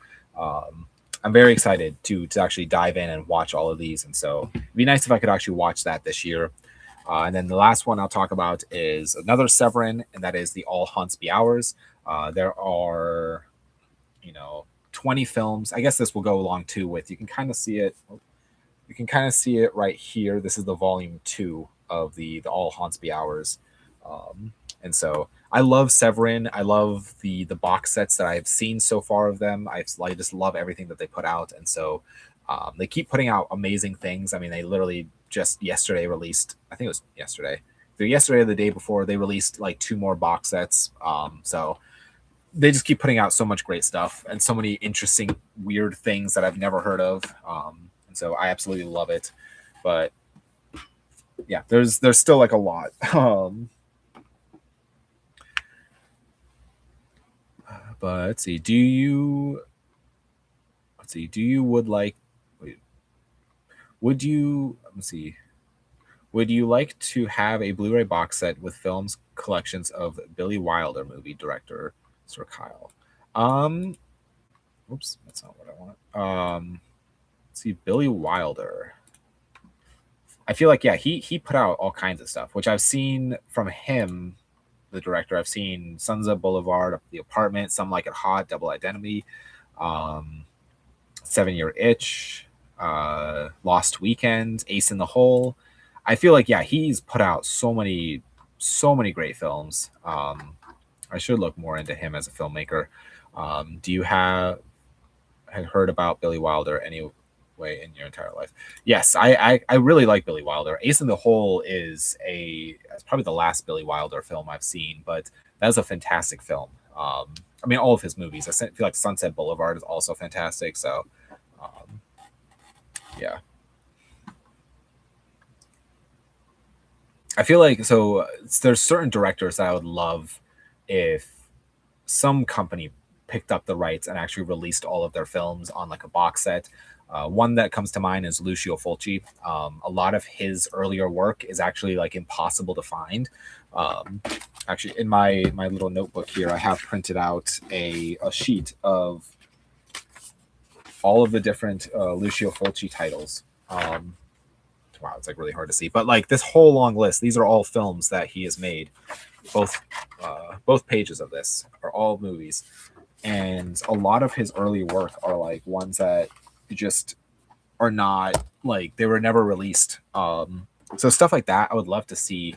I'm very excited to actually dive in and watch all of these. And so it'd be nice if I could actually watch that this year. And then the last one I'll talk about is another Severin, and that is the All Haunts Be Ours. There are, 20 films. I guess this will go along too with, you can kind of see it. You can kind of see it right here. This is the volume 2 of the All Haunts Be Ours. And so I love Severin. I love the box sets that I've seen so far of them. I just love everything that they put out. And so they keep putting out amazing things. I mean, they literally just yesterday released, I think it was yesterday, either yesterday or the day before, they released like 2 more box sets. So they just keep putting out so much great stuff and so many interesting, weird things that I've never heard of. And so I absolutely love it. But yeah, there's still like a lot. But let's see. Do you would like? Wait, would you? Let's see. Would you like to have a Blu-ray box set with films collections of Billy Wilder movie director Sir Kyle? Um, Oops, that's not what I want. Let's see, Billy Wilder. I feel like, yeah, he put out all kinds of stuff, which I've seen from him, the director. I've seen Sunset Boulevard, The Apartment, Some Like It Hot, Double Identity, um, 7 Year Itch, Lost Weekend, Ace in the Hole. I feel like, yeah, he's put out so many great films. I should look more into him as a filmmaker. Do you have heard about Billy Wilder any way in your entire life? Yes, I really like Billy Wilder. Ace in the Hole it's probably the last Billy Wilder film I've seen, but that's a fantastic film. I mean, all of his movies. I feel like Sunset Boulevard is also fantastic. So, um, yeah, I feel like there's certain directors that I would love if some company picked up the rights and actually released all of their films on like a box set. One that comes to mind is Lucio Fulci. A lot of his earlier work is actually like impossible to find. Actually, in my little notebook here, I have printed out a sheet of all of the different Lucio Fulci titles. Wow, it's like really hard to see, but like this whole long list, these are all films that he has made. Both pages of this are all movies, and a lot of his early work are like ones that just are not like they were never released. So stuff like that, I would love to see.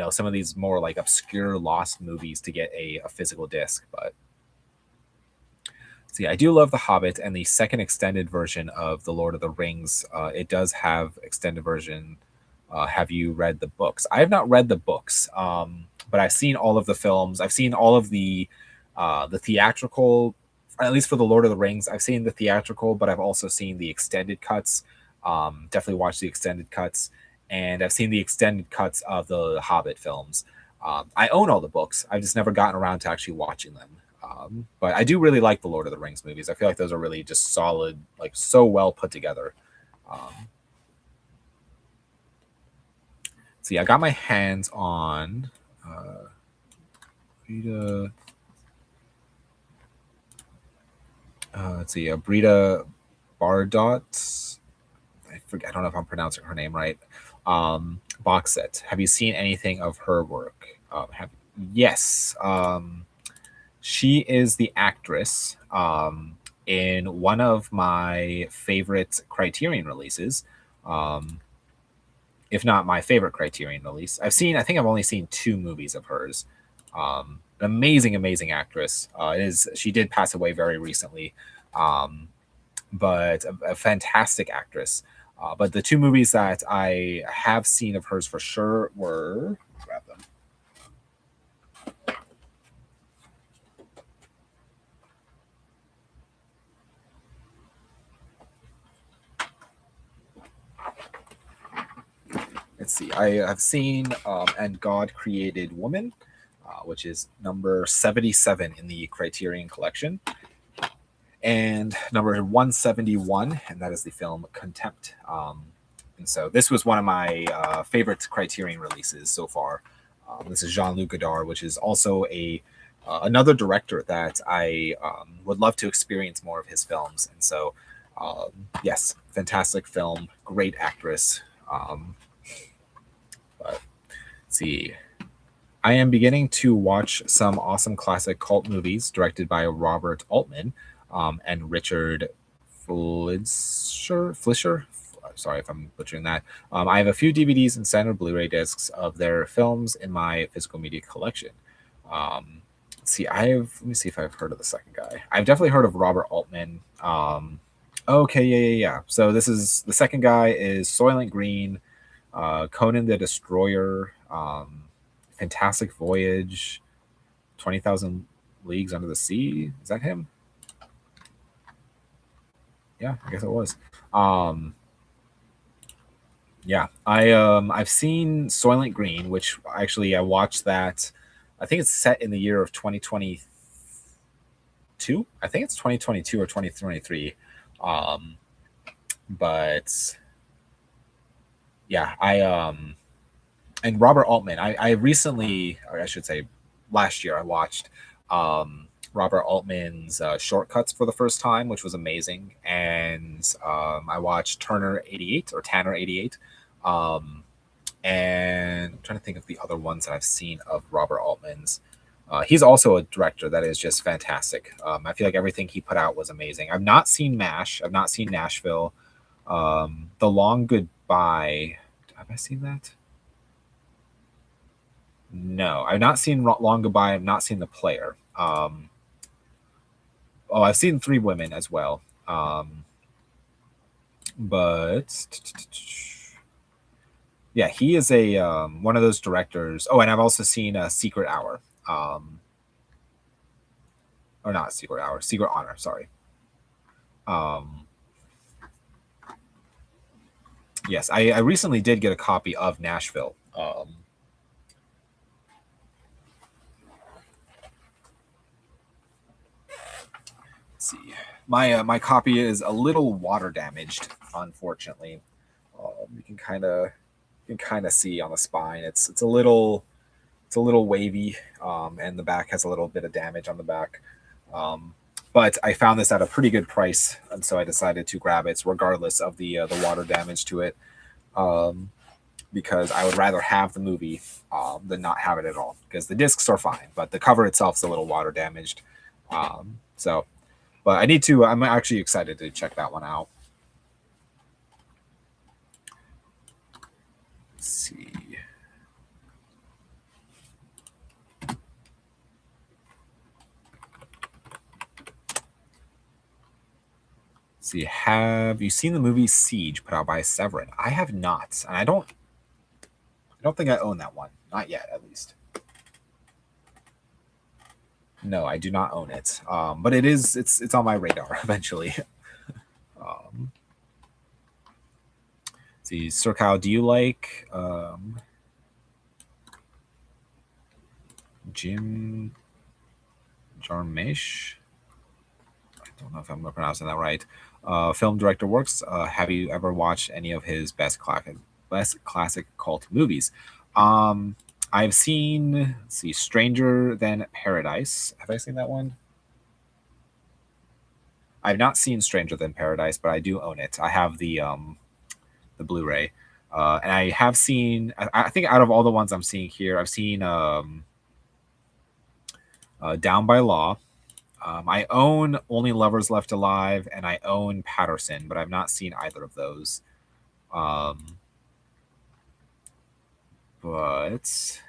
Some of these more like obscure lost movies to get a physical disc. But see, I do love The Hobbit and the second extended version of The Lord of the Rings. It does have extended version. Have you read the books? I have not read the books, but I've seen all of the films. I've seen all of the theatrical, at least for The Lord of the Rings. I've seen the theatrical, but I've also seen the extended cuts. Definitely watched the extended cuts, and I've seen the extended cuts of the Hobbit films. I own all the books. I've just never gotten around to actually watching them. But I do really like the Lord of the Rings movies. I feel like those are really just solid, like so well put together. See, I got my hands on Brita. Let's see, Brita Bardot. I forget. I don't know if I'm pronouncing her name right. Box set. Have you seen anything of her work? Yes. She is the actress in one of my favorite Criterion releases. If not my favorite Criterion release. I think I've only seen 2 movies of hers. An amazing actress. She did pass away very recently, but a fantastic actress. But the 2 movies that I have seen of hers for sure were, grab them. Let's see. I have seen And God Created Woman, which is number 77 in the Criterion Collection, and number 171, and that is the film Contempt. And so this was one of my favorite Criterion releases so far. This is Jean-Luc Godard, which is also another director that I would love to experience more of his films. And so, yes, fantastic film, great actress. But let's see. I am beginning to watch some awesome classic cult movies directed by Robert Altman and Richard Fleischer. Sorry if I'm butchering that. I have a few DVDs and standard Blu-ray discs of their films in my physical media collection. Let's see. Let me see if I've heard of the second guy. I've definitely heard of Robert Altman. Okay, yeah. So this is the second guy is Soylent Green, Conan the Destroyer, Fantastic Voyage, 20,000 Leagues Under the Sea. Is that him? Yeah, I guess it was. Yeah, I've seen Soylent Green, which actually I watched that. I think it's set in the year of 2022. I think it's 2022 or 2023. Um, but yeah, I and Robert Altman. I recently, or I should say, last year I watched Robert Altman's Shortcuts for the first time, which was amazing. And I watched Turner 88 or Tanner 88. Um, and I'm trying to think of the other ones that I've seen of Robert Altman's. He's also a director that is just fantastic. I feel like everything he put out was amazing. I've not seen MASH. I've not seen Nashville. The Long Goodbye. Have I seen that? No, I've not seen Long Goodbye. I've not seen The Player. Oh, I've seen Three Women as well. But yeah, he is a one of those directors. Oh, and I've also seen Secret Hour. Or not Secret Hour, Secret Honor. Sorry. Um, yes, I recently did get a copy of Nashville. Let's see, my copy is a little water damaged, unfortunately. You can kind of see on the spine. It's a little wavy, and the back has a little bit of damage on the back. Um, but I found this at a pretty good price, and so I decided to grab it, regardless of the water damage to it, um, because I would rather have the movie than not have it at all. Because the discs are fine, but the cover itself is a little water damaged. So, but I need to. I'm actually excited to check that one out. Let's see. See, have you seen the movie Siege put out by Severin? I have not, and I don't think I own that one. Not yet, at least. No, I do not own it. But it's on my radar eventually. um, see, Sir Kyle, do you like Jim Jarmusch? I don't know if I'm pronouncing that right. Film director works. Have you ever watched any of his best classic cult movies? Um, I've seen, let's see, Stranger Than Paradise. Have I seen that one? I've not seen Stranger Than Paradise, but I do own it. I have the Blu-ray, and I have seen. I think out of all the ones I'm seeing here, I've seen Down by Law. I own Only Lovers Left Alive, and I own Patterson, but I've not seen either of those. Um, but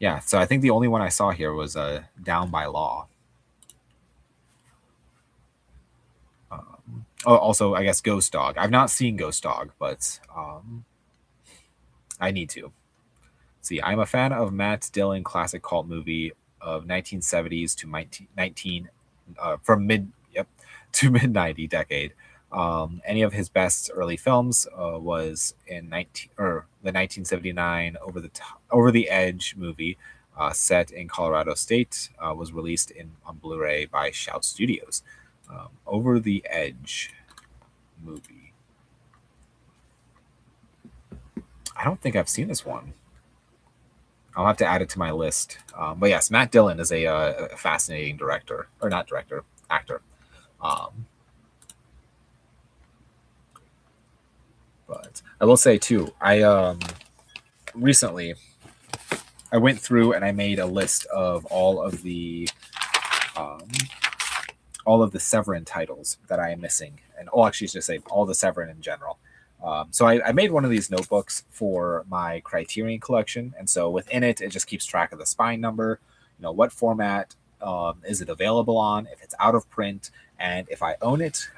yeah, so I think the only one I saw here was Down by Law. Oh, also, I guess Ghost Dog. I've not seen Ghost Dog, but I need to. See, I'm a fan of Matt Dillon classic cult movie of 1970s to 19 from mid yep to mid 90 decade. Any of his best early films was in 19 or the 1979 Over the Edge movie, set in Colorado State, was released on Blu-ray by Shout Studios. Over the Edge movie. I don't think I've seen this one. I'll have to add it to my list. But yes, Matt Dillon is a fascinating director, or not director, actor. Um, but I will say too, I recently I went through and I made a list of um, all of the Severin titles that I am missing, and actually, just say all the Severin in general. So I made one of these notebooks for my Criterion collection, and so within it, it just keeps track of the spine number, what format is it available on, if it's out of print, and if I own it.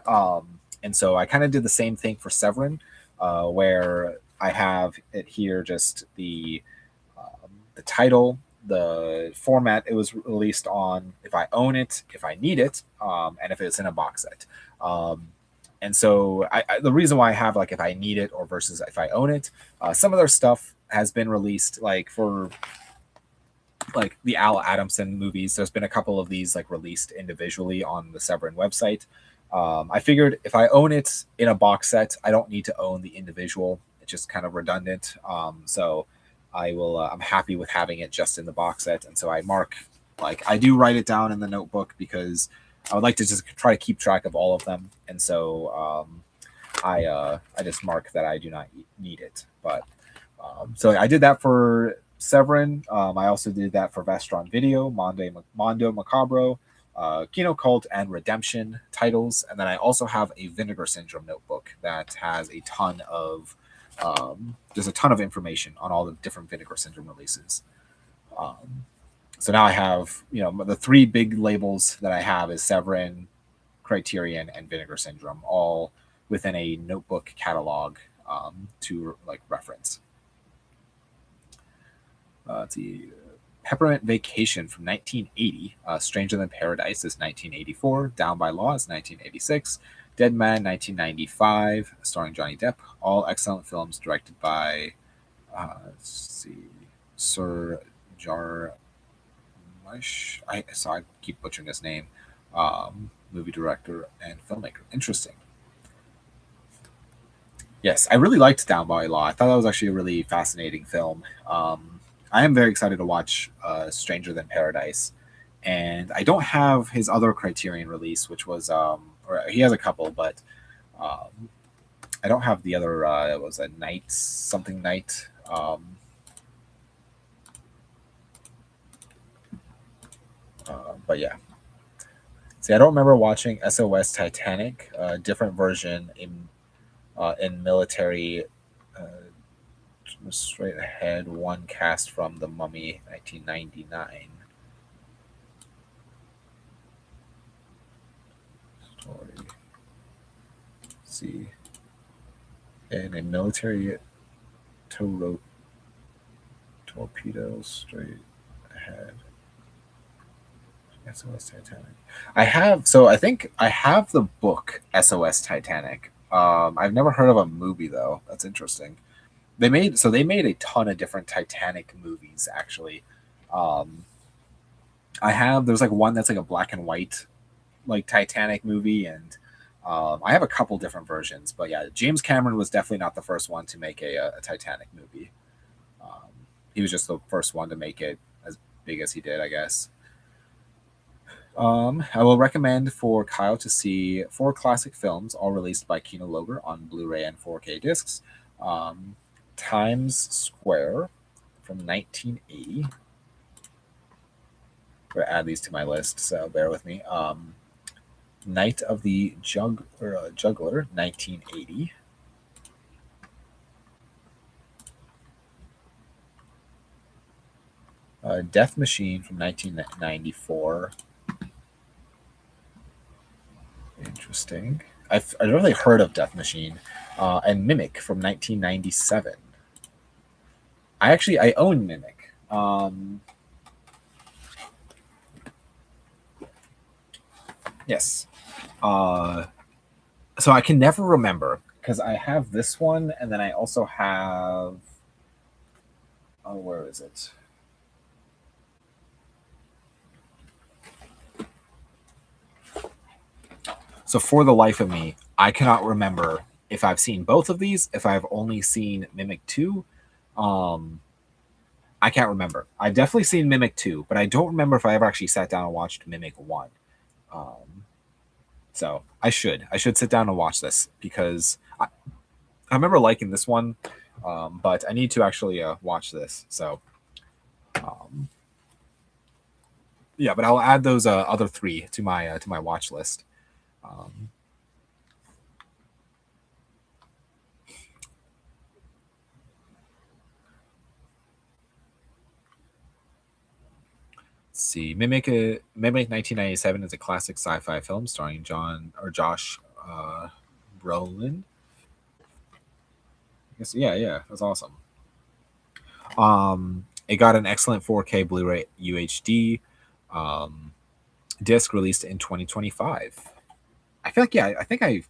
And so I kind of did the same thing for Severin, where I have it here, just the title, the format it was released on, if I own it, if I need it, and if it's in a box set. And so the reason why I have like if I need it or versus if I own it, some of their stuff has been released like for like the Al Adamson movies. There's been a couple of these like released individually on the Severin website. I figured if I own it in a box set, I don't need to own the individual. It's just kind of redundant. So I will. I'm happy with having it just in the box set, and so I mark like I do write it down in the notebook because I would like to just try to keep track of all of them, and so I just mark that I do not need it. But so I did that for Severin. I also did that for Vestron Video, Mondo Macabro, Kino Cult, and Redemption titles. And then I also have a Vinegar Syndrome notebook that has a ton of there's a ton of information on all the different Vinegar Syndrome releases. So now I have, the three big labels that I have is Severin, Criterion, and Vinegar Syndrome, all within a notebook catalog to like reference. Let's see. Peppermint Vacation from 1980. Stranger Than Paradise is 1984. Down by Law is 1986. Dead Man 1995, starring Johnny Depp. All excellent films directed by, Sir Jar. I keep butchering his name. Movie director and filmmaker. Interesting. Yes, I really liked Down by Law. I thought that was actually a really fascinating film. I am very excited to watch Stranger Than Paradise, and I don't have his other Criterion release, which was, or he has a couple, but I don't have the other. It was a Night something Night. But yeah. See, I don't remember watching SOS Titanic, a different version in military. Straight ahead, one cast from The Mummy, 1999. Story. Let's see. In a military torpedo straight ahead. SOS Titanic. I think I have the book SOS Titanic. I've never heard of a movie though. That's interesting. They made a ton of different Titanic movies actually. There's like one that's like a black and white like Titanic movie, and I have a couple different versions. But yeah, James Cameron was definitely not the first one to make a Titanic movie. He was just the first one to make it as big as he did, I guess. I will recommend for Kyle to see 4 classic films, all released by Kino Lorber on Blu-ray and 4K discs. Times Square from 1980. I'm going to add these to my list, so bear with me. Night of the Juggler, 1980. Death Machine from 1994. Interesting. I've really heard of Death Machine. And Mimic from 1997. I own Mimic. Yes. So I can never remember because I have this one, and then I also have. Oh, where is it? So for the life of me, I cannot remember if I've seen both of these, if I've only seen Mimic 2. I can't remember. I've definitely seen Mimic 2, but I don't remember if I ever actually sat down and watched Mimic 1. So I should sit down and watch this because I remember liking this one, but I need to actually watch this. So yeah, but I'll add those other 3 to my watch list. Let's see, Mimic 1997 is a classic sci-fi film starring Josh Brolin. I guess, yeah, that's awesome. It got an excellent 4K Blu-ray UHD disc released in 2025. I feel like I think I've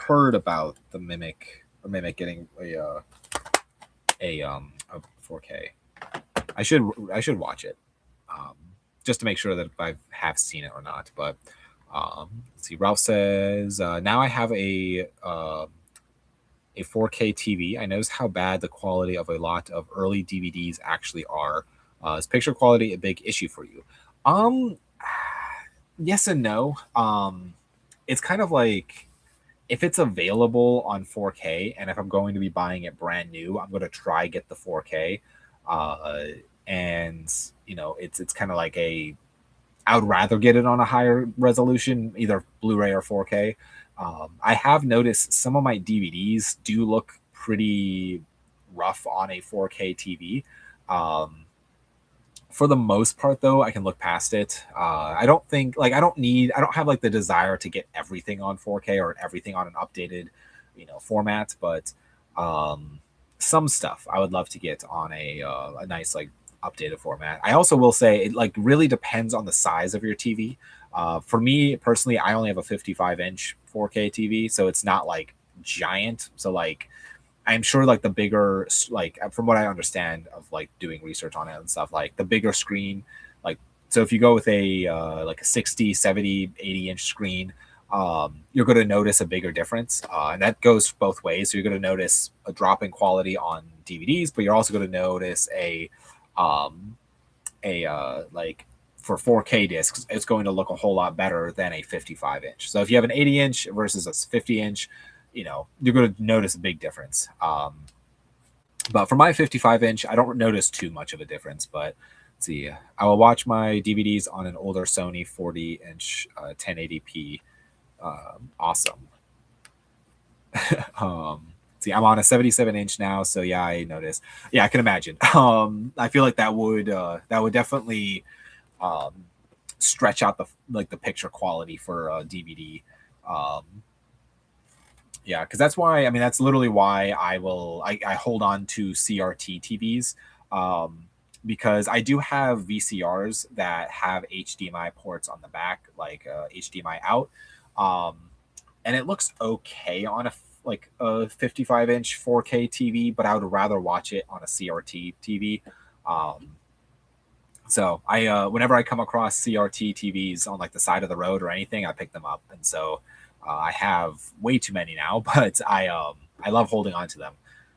heard about the Mimic getting a 4K. I should watch it, just to make sure that I have seen it or not. But let's see. Ralph says now I have a 4K TV. I noticed how bad the quality of a lot of early DVDs actually are. Is picture quality a big issue for you? Yes and no. It's kind of like if it's available on 4K, and if I'm going to be buying it brand new, I'm going to try get the 4K. And it's kind of like I would rather get it on a higher resolution, either Blu-ray or 4K. I have noticed some of my DVDs do look pretty rough on a 4K TV. For the most part, though, I can look past it. I don't have like the desire to get everything on 4K or everything on an updated, format. But some stuff I would love to get on a nice like updated format. I also will say it like really depends on the size of your TV. For me personally, I only have a 55-inch 4K TV, so it's not like giant. So like I'm sure like the bigger, like from what I understand of like doing research on it and stuff, like the bigger screen, like so if you go with a like a 60, 70, 80-inch screen, you're going to notice a bigger difference, and that goes both ways. So you're going to notice a drop in quality on DVDs, but you're also going to notice like for 4K discs, it's going to look a whole lot better than a 55-inch. So if you have an 80-inch versus a 50-inch, you're going to notice a big difference. But for my 55-inch, I don't notice too much of a difference. But let's see, I will watch my DVDs on an older Sony 40-inch 1080p. Awesome. See, I'm on a 77-inch now, so yeah, I noticed. Yeah, I can imagine. I feel like that would definitely stretch out the picture quality for a DVD. Yeah, because that's why, I mean, that's literally why I hold on to CRT TVs, because I do have VCRs that have HDMI ports on the back, like HDMI out, and it looks okay on a 55-inch 4K TV, but I would rather watch it on a CRT TV. So I whenever I come across CRT TVs on like the side of the road or anything, I pick them up, and so I have way too many now, but I love holding on to them.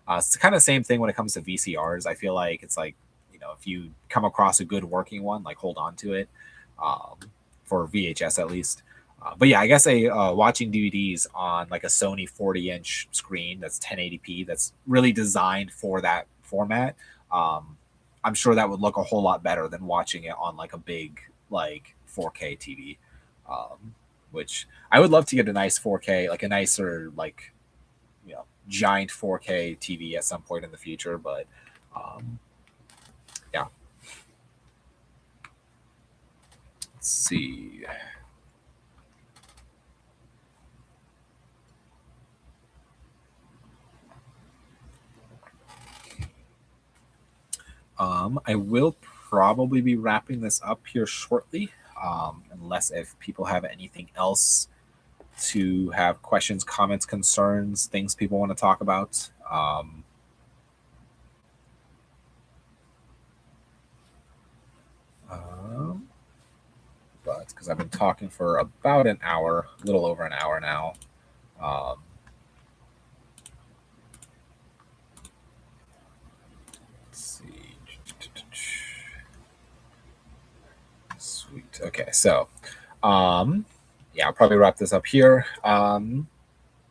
It's kind of the same thing when it comes to VCRs. I feel like it's like, if you come across a good working one, like hold on to it, for VHS at least. But yeah, I guess watching DVDs on like a Sony 40-inch screen that's 1080p, that's really designed for that format. I'm sure that would look a whole lot better than watching it on like a big like 4K TV. Which I would love to get a nice 4K, like a nicer, like, giant 4K TV at some point in the future. But yeah. Let's see. I will probably be wrapping this up here shortly, unless if people have anything else to have questions, comments, concerns, things people want to talk about. But because I've been talking for about an hour, a little over an hour now. Let's see. Sweet. Okay, so yeah, I'll probably wrap this up here.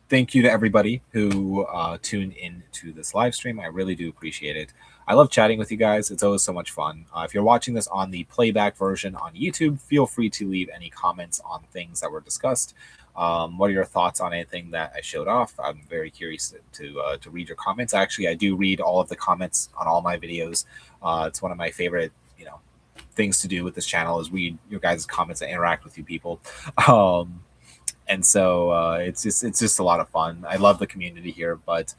Thank you to everybody who tuned in to this live stream. I really do appreciate it. I love chatting with you guys. It's always so much fun. If you're watching this on the playback version on YouTube, feel free to leave any comments on things that were discussed. What are your thoughts on anything that I showed off? I'm very curious to read your comments. Actually, I do read all of the comments on all my videos. It's one of my favorite, things to do with this channel is read your guys' comments and interact with you people. And so it's just a lot of fun. I love the community here, but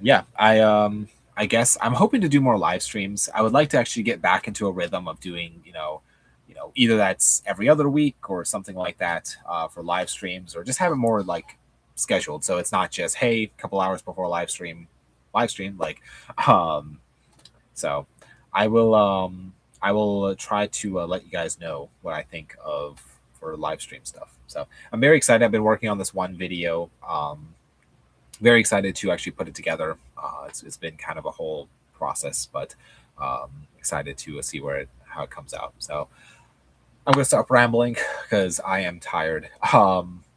yeah, I guess I'm hoping to do more live streams. I would like to actually get back into a rhythm of doing, either that's every other week or something like that for live streams, or just have it more like scheduled, so it's not just, hey, a couple hours before live stream, like. So I will try to let you guys know what I think of for live stream stuff. So I'm very excited. I've been working on this one video. Very excited to actually put it together. It's been kind of a whole process, but excited to see how it comes out. So I'm going to stop rambling because I am tired.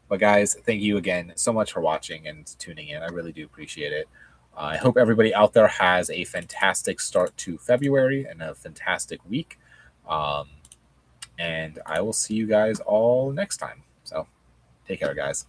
But guys, thank you again so much for watching and tuning in. I really do appreciate it. I hope everybody out there has a fantastic start to February and a fantastic week. And I will see you guys all next time. So take care, guys.